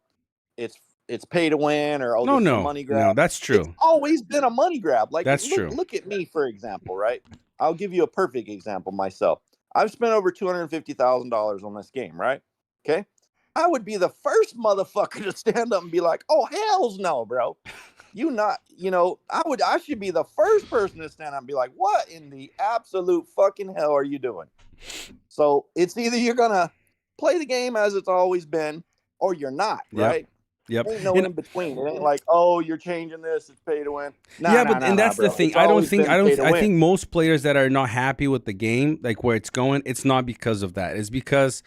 it's it's pay to win, or oh, No, this is a no, money no. grab. That's It's true. always been a money grab. Like That's look true. look at me, for example, right? I'll give you a perfect example myself. I've spent over $250,000 on this game, right? Okay. I would be the first motherfucker to stand up and be like, "Oh hell's no, bro. You not, I should be the first person to stand up and be like, "What in the absolute fucking hell are you doing?" So it's either you're gonna play the game as it's always been, or you're not, Yep, right? yep. Ain't no And in between. It ain't like, oh, you're changing this, it's pay to win. Nah, yeah, nah, but nah, and nah, that's the bro. thing. It's always been pay to I win. think most players that are not happy with the game, like where it's going, it's not because of that. It's because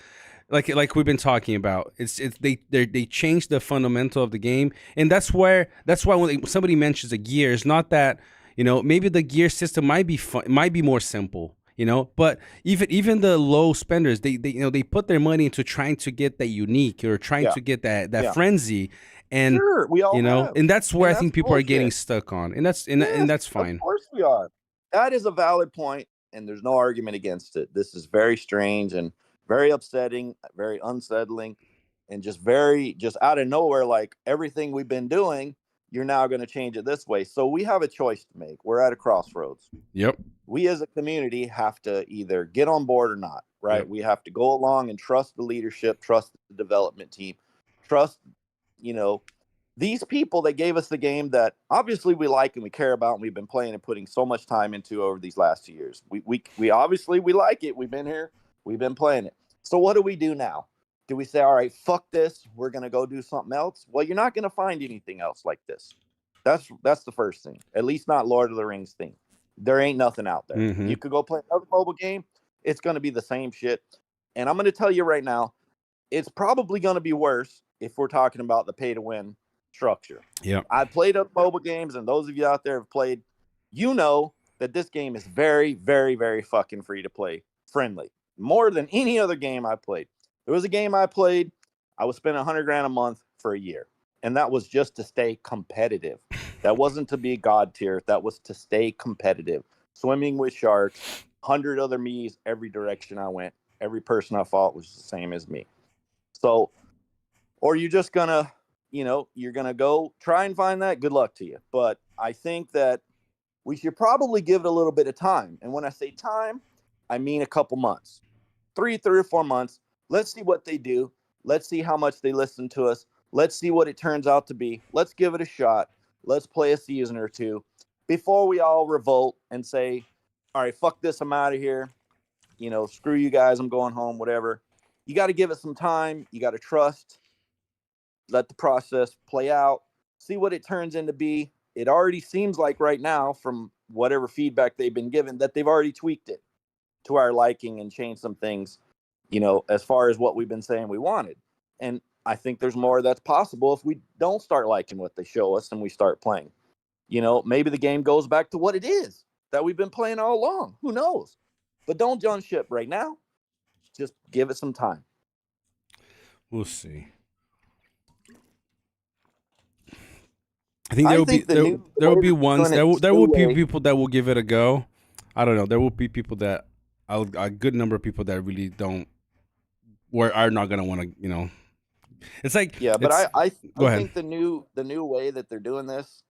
like we've been talking about, it's they changed the fundamental of the game, and that's why when somebody mentions a gear, it's not that maybe the gear system might be fun, might be more simple. But even the low spenders, they put their money into trying to get that unique, or trying Yeah, to get that yeah. frenzy, and Sure, we all have. and that's where And I that's think people are getting bullshit. stuck on, and Yes, that's of fine. course we are. That is a valid point, and there's no argument against it. This is very strange and very upsetting, very unsettling, and just out of nowhere, like everything we've been doing, you're now going to change it this way. So we have a choice to make. We're at a crossroads. Yep, We as a community have to either get on board or not, right? yep, We have to go along and trust the leadership, trust the development team, trust, you know, these people that gave us the game that obviously we like and we care about and we've been playing and putting so much time into over these last 2 years. We obviously we like it. We've been here, we've been playing it. So what do we do now? Do we say, all right, fuck this, we're gonna go do something else? Well, you're not gonna find anything else like this. That's the first thing. At least not Lord of the Rings thing. There ain't nothing out there. mm-hmm, You could go play another mobile game, it's gonna be the same shit. And I'm gonna tell you right now, it's probably gonna be worse if we're talking about the pay to win structure. yep, I've played other mobile games, and those of you out there have played, you know that this game is very, very, very fucking free to play friendly. More than any other game I played. There was a game I played, I was spending 100 grand a month for a year. And that was just to stay competitive. That wasn't to be god tier. That was to stay competitive. Swimming with sharks, 100 other me's every direction I went. Every person I fought was the same as me. So, or you're just gonna, you're gonna go try and find that. Good luck to you. But I think that we should probably give it a little bit of time. And when I say time, I mean a couple months, three or 4 months. Let's see what they do. Let's see how much they listen to us. Let's see what it turns out to be. Let's give it a shot. Let's play a season or two before we all revolt and say, all right, fuck this, I'm out of here. Screw you guys, I'm going home, whatever. You got to give it some time. You got to trust. Let the process play out. See what it turns into be. It already seems like right now, from whatever feedback they've been given, that they've already tweaked it to our liking and changed some things, as far as what we've been saying we wanted. And I think there's more that's possible if we don't start liking what they show us and we start playing. Maybe the game goes back to what it is that we've been playing all along. Who knows? But don't jump ship right now. Just give it some time. We'll see. I think there will be ones there will be people that will give it a go. I don't know. There will be people that a good number of people that really don't are not gonna want to. It's like but I ahead. think the new way that they're doing this,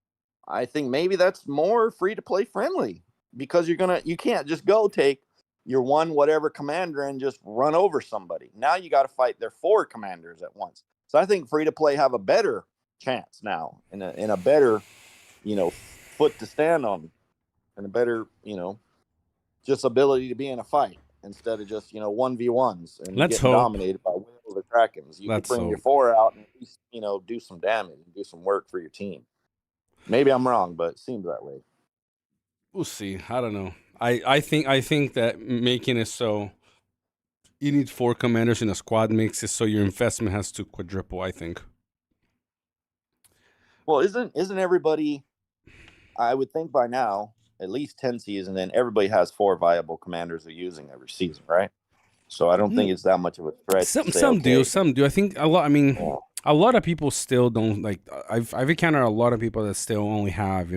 I think maybe that's more free to play friendly, because you can't just go take your one whatever commander and just run over somebody. Now you got to fight their 4 commanders at once. So I think free to play have a better chance now, in a better foot to stand on, and a better just ability to be in a fight, instead of just 1v1s and getting dominated by whales or krakens. You could bring your 4 out and at least do some damage and do some work for your team. Maybe I'm wrong, but it seems that way. We'll see. I don't know. I think that making it so you need 4 commanders in a squad makes it so your investment has to quadruple, I think. Well, isn't everybody, I would think by now, at least 10 seasons, and everybody has 4 viable commanders they're using every season, right? So I don't think it's that much of a threat. Some do. I think a lot. I mean, a lot of people still don't like. I've encountered a lot of people that still only have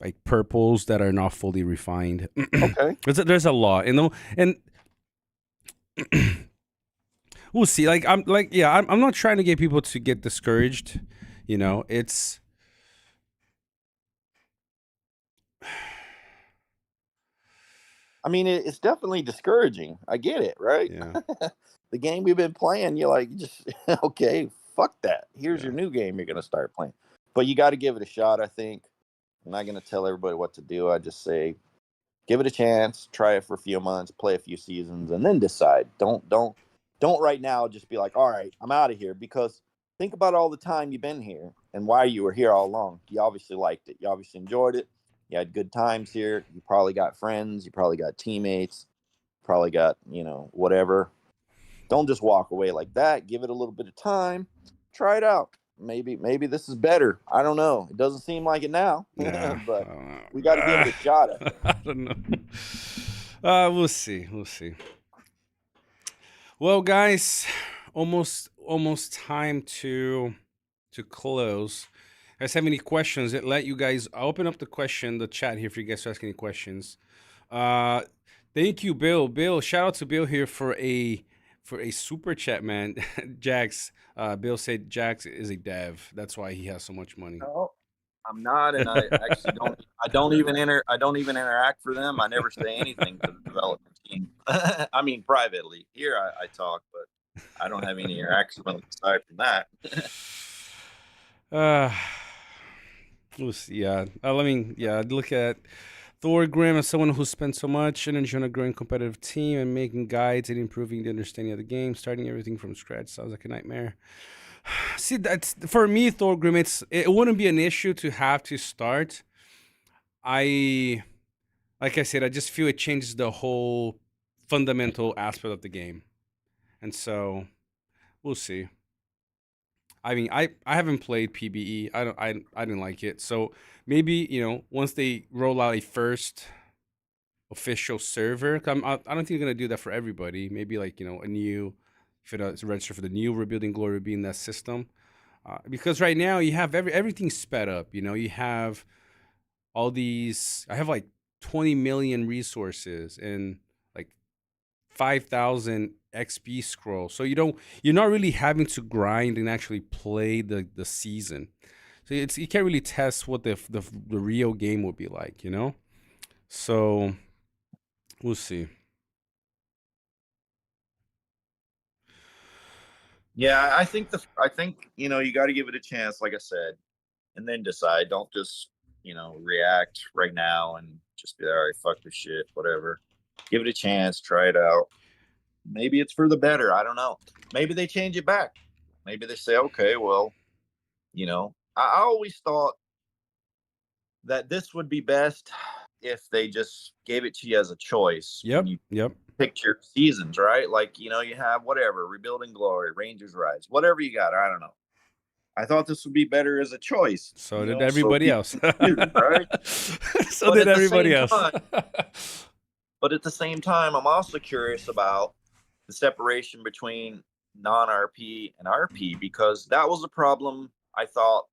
like purples that are not fully refined. Okay. There's a lot, and we'll see. Like I'm not trying to get people to get discouraged. It's I mean, it's definitely discouraging. I get it, right? Yeah. The game we've been playing, you're like, just okay, fuck that. Here's your new game you're gonna start playing. But you got to give it a shot, I think. I'm not gonna tell everybody what to do. I just say, give it a chance, try it for a few months, play a few seasons, and then decide. Don't right now just be like, all right, I'm out of here. Because think about all the time you've been here and why you were here all along. You obviously liked it. You obviously enjoyed it. You had good times here. You probably got friends. You probably got teammates. Probably got, whatever. Don't just walk away like that. Give it a little bit of time. Try it out. Maybe this is better. I don't know. It doesn't seem like it now. Yeah. But we got to give it a shot. I don't know. We'll see. Well, guys, almost time to close. You guys have any questions? I'll open up the chat here for you guys to ask any questions. Thank you, Bill. Bill, shout out to Bill here for a super chat, man. Jax, Bill said Jax is a dev. That's why he has so much money. No, I'm not, and I actually don't. I don't even interact for them. I never say anything to the development team. I mean, privately. Here I talk, but I don't have any interaction aside from that. We'll see. Yeah. Look at Thor Grimm as someone who spent so much energy on a growing competitive team and making guides and improving the understanding of the game, starting everything from scratch sounds like a nightmare. See, that's for me, Thor Grimm. It wouldn't be an issue to have to start. Like I said, I just feel it changes the whole fundamental aspect of the game, and so we'll see. I mean, I haven't played PBE. I didn't like it. So maybe once they roll out a first official server, I don't think they're gonna do that for everybody. Maybe like a new, if it's register for the new Rebuilding Glory be in that system, because right now you have everything's sped up. You have all these. I have like 20 million resources and like 5,000 XP scroll. So you're not really having to grind and actually play the season. So you can't really test what the real game would be like, So we'll see. Yeah, I think you got to give it a chance, like I said, and then decide. Don't just react right now and just be all right. Fuck this shit, whatever. Give it a chance, try it out. Maybe it's for the better. I don't know. Maybe they change it back. Maybe they say, okay, well, I always thought that this would be best if they just gave it to you as a choice when Yep. you Yep. picked your seasons, right? Like, you have whatever, Rebuilding Glory, Rangers Rise, whatever you got. I don't know. I thought this would be better as a choice, So did so everybody people else. can choose, right? So But did at the everybody same else. time, but at the same time, I'm also curious about the separation between non-RP and RP because that was a problem I thought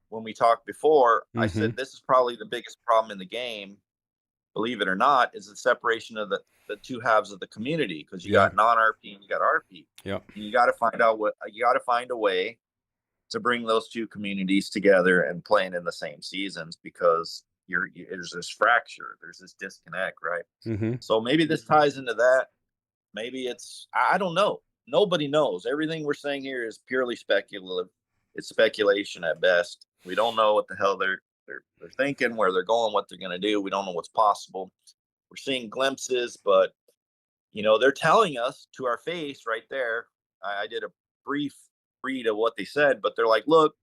when we talked before. I Mm-hmm. said this is probably the biggest problem in the game, believe it or not, is the separation of the two halves of the community because you Yeah. got non-RP and you got RP. Yep. And you got to find out what you got to find a way to bring those two communities together and playing in the same seasons because there's this fracture, there's this disconnect, right? Mm-hmm. So maybe this ties into that. Maybe I don't know. Nobody knows. Everything we're saying here is purely speculative. It's speculation at best. We don't know what the hell they're thinking, where they're going, what they're going to do. We don't know what's possible. We're seeing glimpses, but they're telling us to our face right there. I did a brief read of what they said, but they're like, look,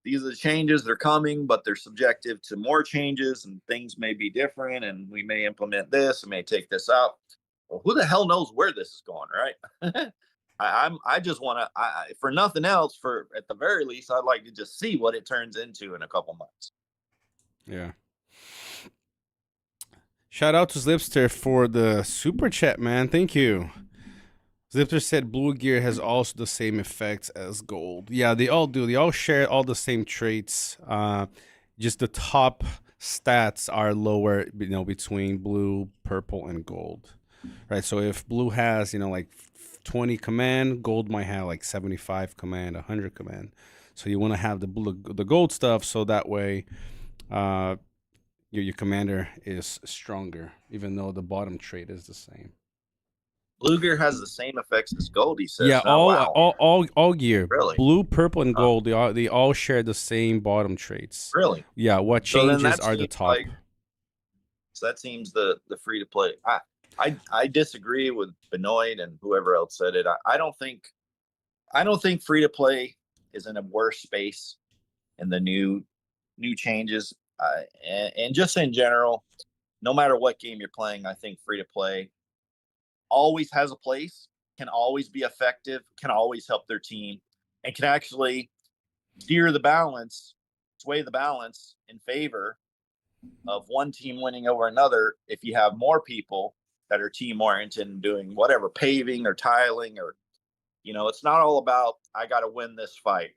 these are the changes, they're coming, but they're subjective to more changes and things may be different and we may implement this, we may take this out. Well, who the hell knows where this is going, right? I just want to, for nothing else, for at the very least, I'd like to just see what it turns into in a couple months. Yeah. Shout out to Slipster for the super chat, man. Thank you. Zipter said blue gear has also the same effects as gold. Yeah, they all do. They all share all the same traits. Just the top stats are lower, between blue, purple, and gold. Right. So if blue has, like 20 command, gold might have like 75 command, 100 command. So you want to have the gold stuff so that way your commander is stronger, even though the bottom trait is the same. Blue gear has the same effects as gold, he Yeah, says. Now, wow, all gear, really? blue, purple, and Huh, gold. They all share the same bottom traits. really? Yeah, what So then changes that are the seems top. like the free to play. I disagree with Benoit and whoever else said it. I don't think free to play is in a worse space in the new changes. And just in general, no matter what game you're playing, I think free to play always has a place, can always be effective, can always help their team, and can actually steer the balance, sway the balance in favor of one team winning over another if you have more people that are team oriented and doing whatever paving or tiling or it's not all about I got to win this fight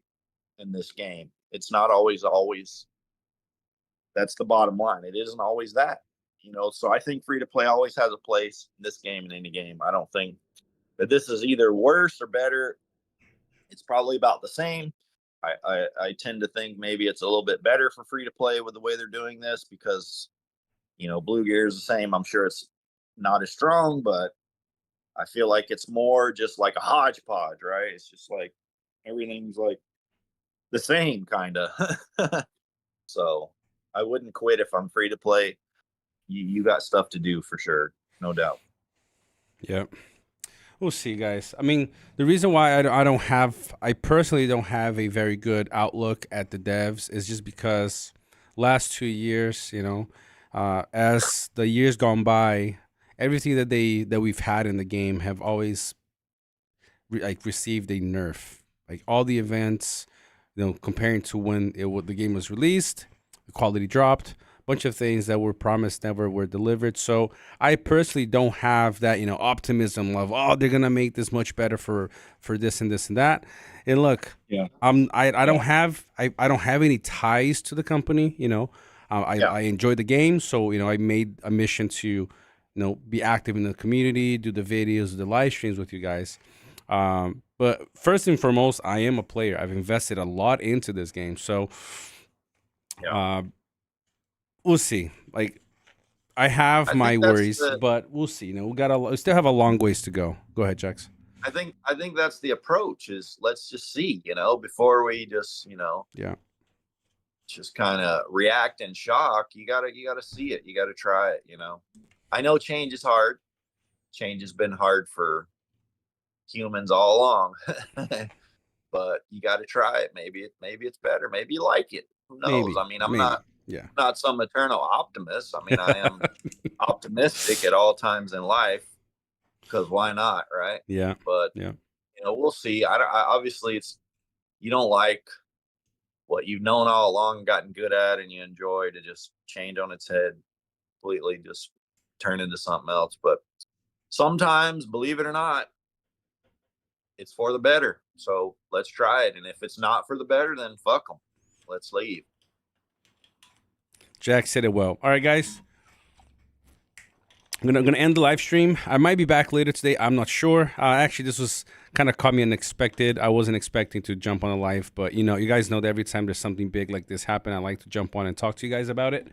in this game. It's not always that's the bottom line. It isn't always that. So I think free to play always has a place in this game and any game. I don't think that this is either worse or better. It's probably about the same. I tend to think maybe it's a little bit better for free to play with the way they're doing this because Blue Gear is the same. I'm sure it's not as strong, but I feel like it's more just like a hodgepodge, right? It's just like everything's like the same kind of. So I wouldn't quit if I'm free to play. You got stuff to do for sure, no doubt. Yep. We'll see, guys. I mean, the reason why I personally don't have a very good outlook at the devs is just because last 2 years, as the years gone by, everything that we've had in the game have always received a nerf. Like all the events, comparing to when the game was released, the quality dropped. Bunch of things that were promised never were delivered. So I personally don't have that optimism of they're gonna make this much better for this and this and that. And look, Yeah. I don't Yeah. have I don't have any ties to the company. Yeah. I enjoy the game, so I made a mission to be active in the community, do the videos, the live streams with you guys. But first and foremost, I am a player. I've invested a lot into this game, so Yeah. uh, we'll see. Like I have I my think that's worries, the but we'll see. We still have a long ways to go. Go ahead, Jax. I think that's the approach is let's just see, before we just, Yeah. just kind of react in shock. You gotta see it. You gotta try it, I know change is hard. Change has been hard for humans all along. But you got to try it. Maybe it's better. Maybe you like it. Who knows? Maybe. I mean, I'm Maybe. Yeah. not some eternal optimist. I mean, I am optimistic at all times in life because why not, right? Yeah. But Yeah. we'll see. I obviously it's you don't like what you've known all along, gotten good at, and you enjoy to just change on its head, completely just turn into something else. But sometimes, believe it or not, it's for the better. So let's try it. And if it's not for the better, then fuck them. Let's leave. Jack said it well. All right, guys. I'm gonna end the live stream. I might be back later today. I'm not sure. Actually, this was kind of caught me unexpected. I wasn't expecting to jump on a live, but you guys know that every time there's something big like this happen, I like to jump on and talk to you guys about it.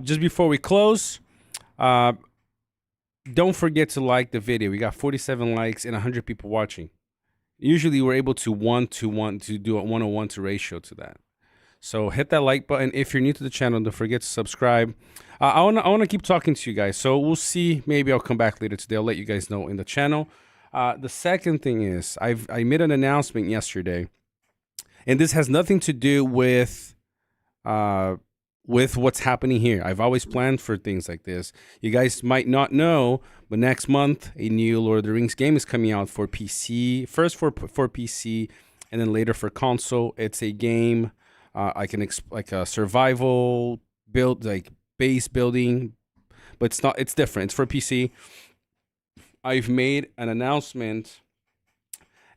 Just before we close, don't forget to like the video. We got 47 likes and 100 people watching. Usually, we're able to do a 1:1 to ratio to that. So hit that like button. If you're new to the channel, don't forget to subscribe. I wanna keep talking to you guys. So we'll see. Maybe I'll come back later today. I'll let you guys know in the channel. The second thing is I made an announcement yesterday, and this has nothing to do with what's happening here. I've always planned for things like this. You guys might not know, but next month a new Lord of the Rings game is coming out for PC. First for PC, and then later for console. It's a game. Like a survival build, like base building, but it's not. It's different. It's for PC. I've made an announcement,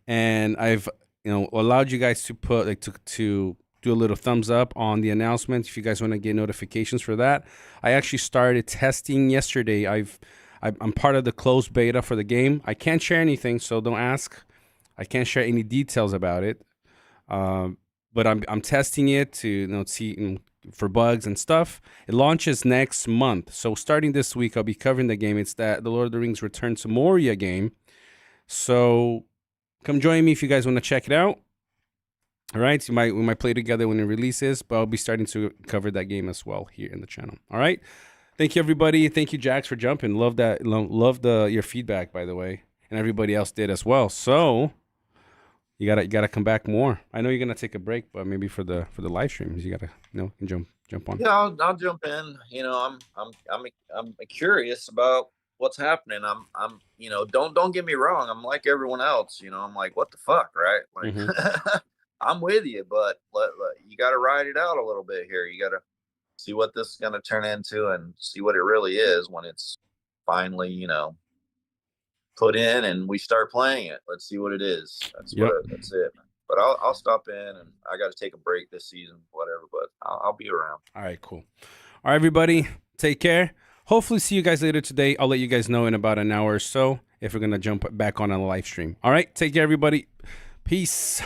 and I've allowed you guys to put to do a little thumbs up on the announcement if you guys want to get notifications for that. I actually started testing yesterday. I'm part of the closed beta for the game. I can't share anything, so don't ask. I can't share any details about it. But I'm testing it to see for bugs and stuff. It launches next month, so starting this week I'll be covering the game. It's the Lord of the Rings Return to Moria game. So come join me if you guys want to check it out. All right, we might play together when it releases, but I'll be starting to cover that game as well here in the channel. All right, thank you everybody. Thank you Jax for jumping. Love that. Love your feedback, by the way, and everybody else did as well. So. You gotta come back more. I know you're gonna take a break, but maybe for the live streams, you gotta jump on. Yeah, I'll jump in. I'm curious about what's happening. I'm don't get me wrong. I'm like everyone else. I'm like, what the fuck, right? Like, I'm with you, but you got to ride it out a little bit here. You got to see what this is gonna turn into and see what it really is when it's finally put in and we start playing it. Let's see what it is. That's it. But I'll stop in, and I got to take a break this season, whatever. But I'll be around. All right, cool. All right, everybody, take care. Hopefully, see you guys later today. I'll let you guys know in about an hour or so if we're gonna jump back on a live stream. All right, take care, everybody. Peace.